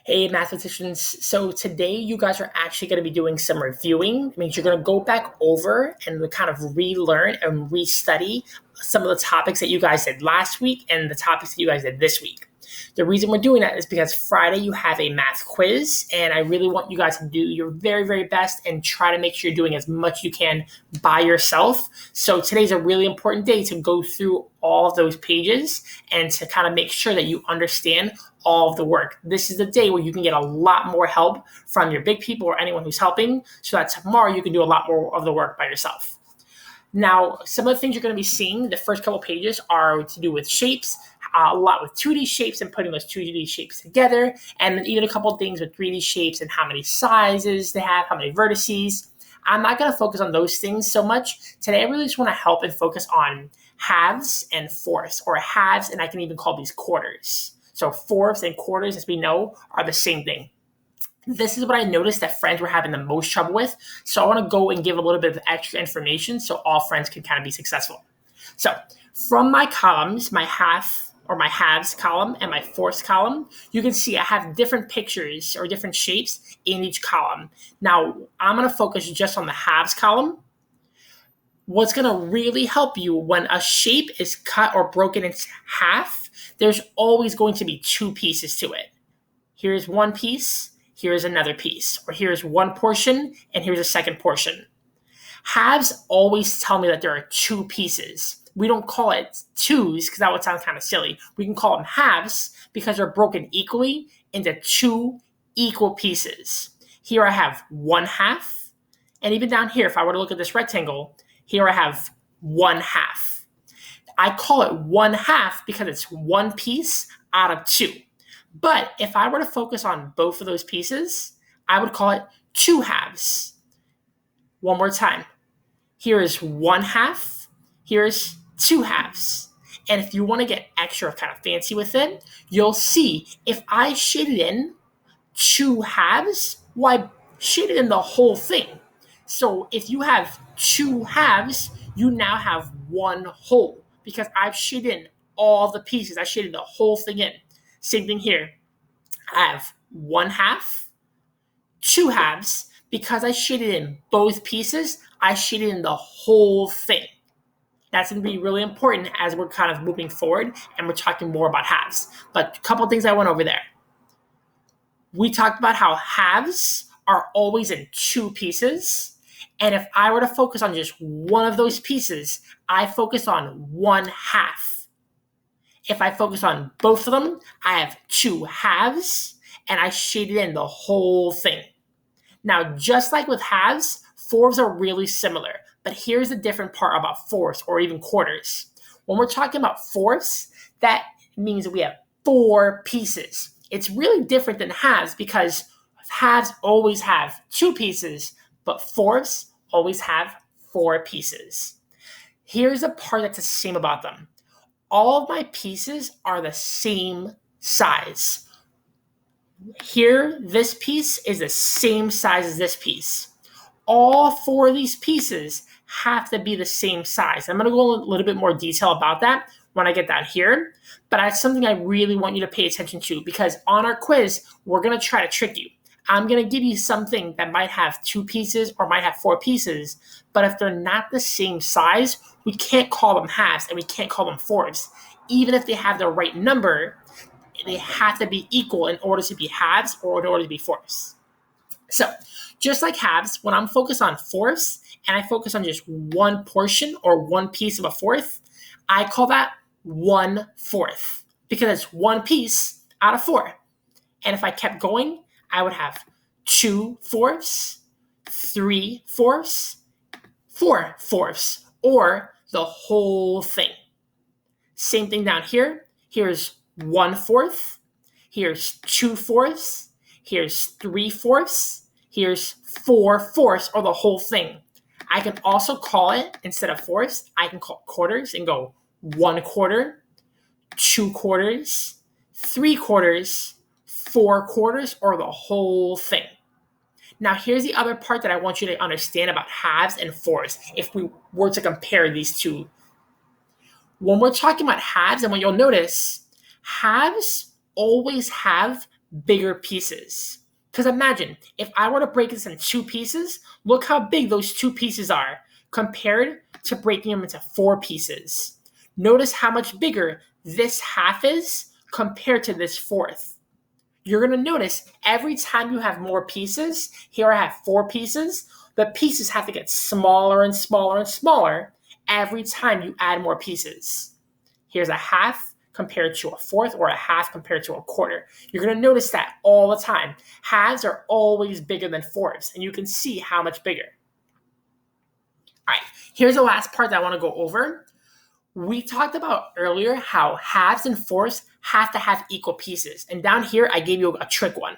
Hey, mathematicians. So today you guys are actually going to be doing some reviewing. It means you're going to go back over and kind of relearn and restudy some of the topics that you guys did last week and the topics that you guys did this week. The reason we're doing that is because Friday you have a math quiz, and I really want you guys to do your very, very best and try to make sure you're doing as much you can by yourself. So today's a really important day to go through all of those pages and to kind of make sure that you understand all of the work. This is the day where you can get a lot more help from your big people or anyone who's helping, so that tomorrow you can do a lot more of the work by yourself. Now, some of the things you're going to be seeing, the first couple pages are to do with shapes, a lot with 2D shapes and putting those 2D shapes together, and then even a couple things with 3D shapes and how many sizes they have, how many vertices. I'm not going to focus on those things so much. Today, I really just want to help and focus on halves and fourths, or halves, and I can even call these quarters. So fourths and quarters, as we know, are the same thing. This is what I noticed that friends were having the most trouble with. So I want to go and give a little bit of extra information so all friends can kind of be successful. So from my columns, my half or my halves column and my fourths column, you can see I have different pictures or different shapes in each column. Now, I'm going to focus just on the halves column. What's going to really help you when a shape is cut or broken in half, there's always going to be two pieces to it. Here's one piece, here's another piece, or here's one portion, and here's a second portion. Halves always tell me that there are two pieces. We don't call it twos because that would sound kind of silly. We can call them halves because they're broken equally into two equal pieces. Here I have one half, and even down here, if I were to look at this rectangle, here I have one half. I call it one half because it's one piece out of two. But if I were to focus on both of those pieces, I would call it two halves. One more time. Here is one half. Here's two halves. And if you want to get extra kind of fancy with it, you'll see if I shaded in two halves, well, I shaded in the whole thing. So if you have two halves, you now have one whole because I've shaded in all the pieces. I shaded the whole thing in. Same thing here. I have one half, two halves. Because I shaded in both pieces, I shaded in the whole thing. That's going to be really important as we're kind of moving forward and we're talking more about halves. But a couple things I went over there. We talked about how halves are always in two pieces. And if I were to focus on just one of those pieces, I focus on one half. If I focus on both of them, I have two halves, and I shaded in the whole thing. Now, just like with halves, fourths are really similar, but here's the different part about fourths or even quarters. When we're talking about fourths, that means we have four pieces. It's really different than halves because halves always have two pieces, but fourths always have four pieces. Here's the part that's the same about them. All of my pieces are the same size. Here, this piece is the same size as this piece. All four of these pieces have to be the same size. I'm going to go a little bit more detail about that when I get down here, but that's something I really want you to pay attention to because on our quiz, we're going to try to trick you. I'm going to give you something that might have two pieces or might have four pieces, but if they're not the same size, we can't call them halves and we can't call them fourths. Even if they have the right number, they have to be equal in order to be halves or in order to be fourths. So just like halves, when I'm focused on fourths and I focus on just one portion or one piece of a fourth, I call that 1/4 because it's one piece out of four. And if I kept going, I would have 2/4, 3/4, 4/4, or the whole thing. Same thing down here. Here's 1/4. Here's 2/4. Here's 3/4. Here's 4/4, or the whole thing. I can also call it, instead of fourths, I can call quarters and go 1/4, 2/4, 3/4, 4/4, or the whole thing. Now, here's the other part that I want you to understand about halves and fourths if we were to compare these two. When we're talking about halves, and what you'll notice, halves always have bigger pieces. Because imagine, if I were to break this into 2 pieces, look how big those 2 pieces are compared to breaking them into 4 pieces. Notice how much bigger this half is compared to this fourth. You're going to notice every time you have more pieces, here I have 4 pieces, the pieces have to get smaller and smaller and smaller every time you add more pieces. Here's a half compared to a fourth, or a half compared to a quarter. You're going to notice that all the time. Halves are always bigger than fourths, and you can see how much bigger. All right, here's the last part that I want to go over. We talked about earlier how halves and fourths have to have equal pieces. And down here, I gave you a trick one.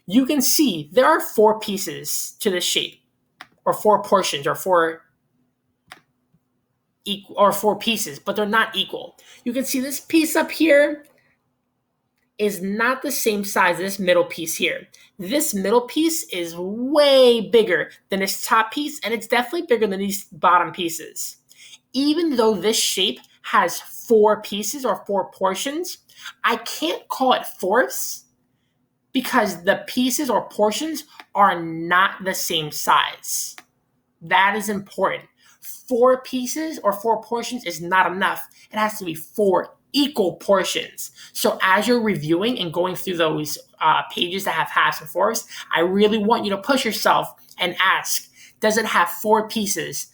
You can see there are 4 pieces to this shape, or 4 portions, or 4 pieces, but they're not equal. You can see this piece up here is not the same size as this middle piece here. This middle piece is way bigger than this top piece, and it's definitely bigger than these bottom pieces. Even though this shape has 4 pieces or 4 portions, I can't call it fourths because the pieces or portions are not the same size. That is important. 4 pieces or 4 portions is not enough. It has to be 4 equal portions. So as you're reviewing and going through those pages that have halves and fourths, I really want you to push yourself and ask, does it have 4 pieces?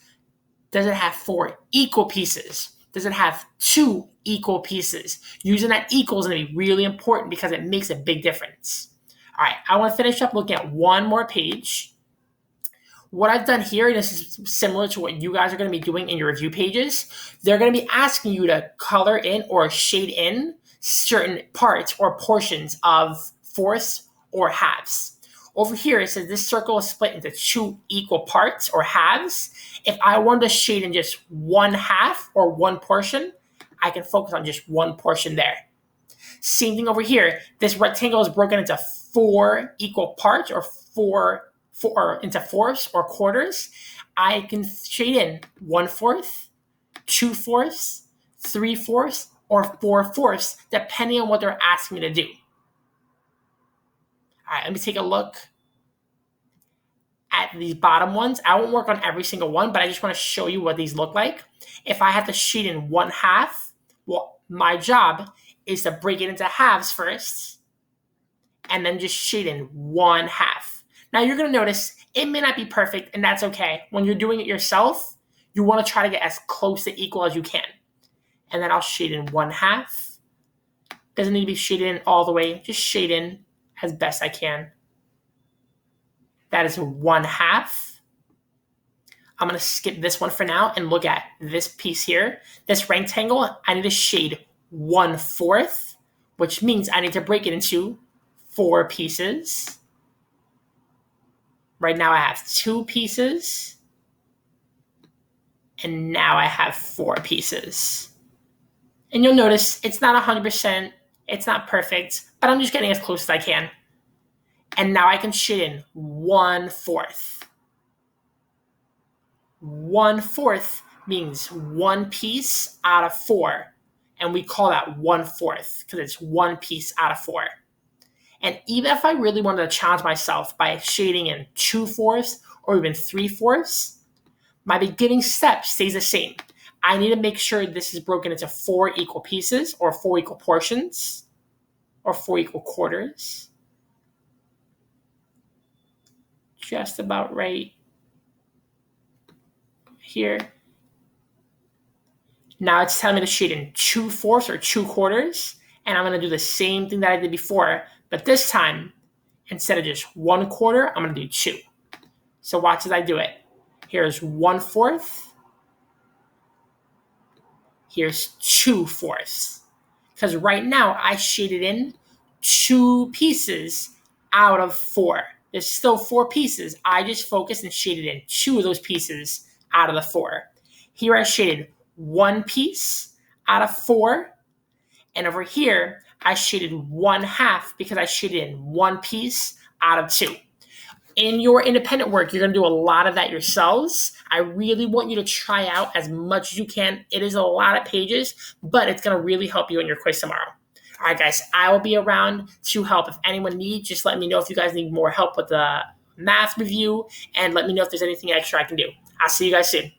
Does it have 4 equal pieces? Does it have 2 equal pieces? Using that equal is going to be really important because it makes a big difference. All right, I want to finish up looking at one more page. What I've done here, and this is similar to what you guys are going to be doing in your review pages, they're going to be asking you to color in or shade in certain parts or portions of fourths or halves. Over here, it says this circle is split into 2 equal parts or halves. If I wanted to shade in just 1 half or 1 portion, I can focus on just 1 portion there. Same thing over here. This rectangle is broken into 4 equal parts or 4 into fourths or quarters. I can shade in 1/4, 2/4, 3/4, or 4/4, depending on what they're asking me to do. All right, let me take a look at these bottom ones. I won't work on every single one, but I just want to show you what these look like. If I have to shade in 1/2, well, my job is to break it into halves first, and then just shade in 1/2. Now you're going to notice it may not be perfect, and that's okay. When you're doing it yourself, you want to try to get as close to equal as you can. And then I'll shade in 1/2. Doesn't need to be shaded in all the way. Just shade in as best I can. That is 1/2. I'm going to skip this one for now and look at this piece here. This rectangle, I need to shade 1/4, which means I need to break it into 4 pieces. Right now I have 2 pieces, and now I have 4 pieces. And you'll notice it's not 100%, it's not perfect, but I'm just getting as close as I can. And now I can shade in 1/4. 1/4 means 1 piece out of 4, and we call that 1/4 because it's 1 piece out of 4. And even if I really wanted to challenge myself by shading in 2/4 or even 3/4, my beginning step stays the same. I need to make sure this is broken into 4 equal pieces or 4 equal portions or 4 equal quarters. Just about right here. Now it's telling me to shade in 2/4 or 2 quarters, and I'm going to do the same thing that I did before, but this time, instead of just 1/4, I'm going to do 2. So watch as I do it. Here's 1/4. Here's 2/4. Because right now, I shaded in 2 pieces out of 4. There's still 4 pieces. I just focused and shaded in 2 of those pieces out of the 4. Here I shaded 1 piece out of 4. And over here, I shaded 1/2 because I shaded in 1 piece out of 2. In your independent work, you're going to do a lot of that yourselves. I really want you to try out as much as you can. It is a lot of pages, but it's going to really help you in your quiz tomorrow. All All right, guys, I will be around to help. If anyone needs, just let me know if you guys need more help with the math review, and let me know if there's anything extra I can do. I'll see you guys soon.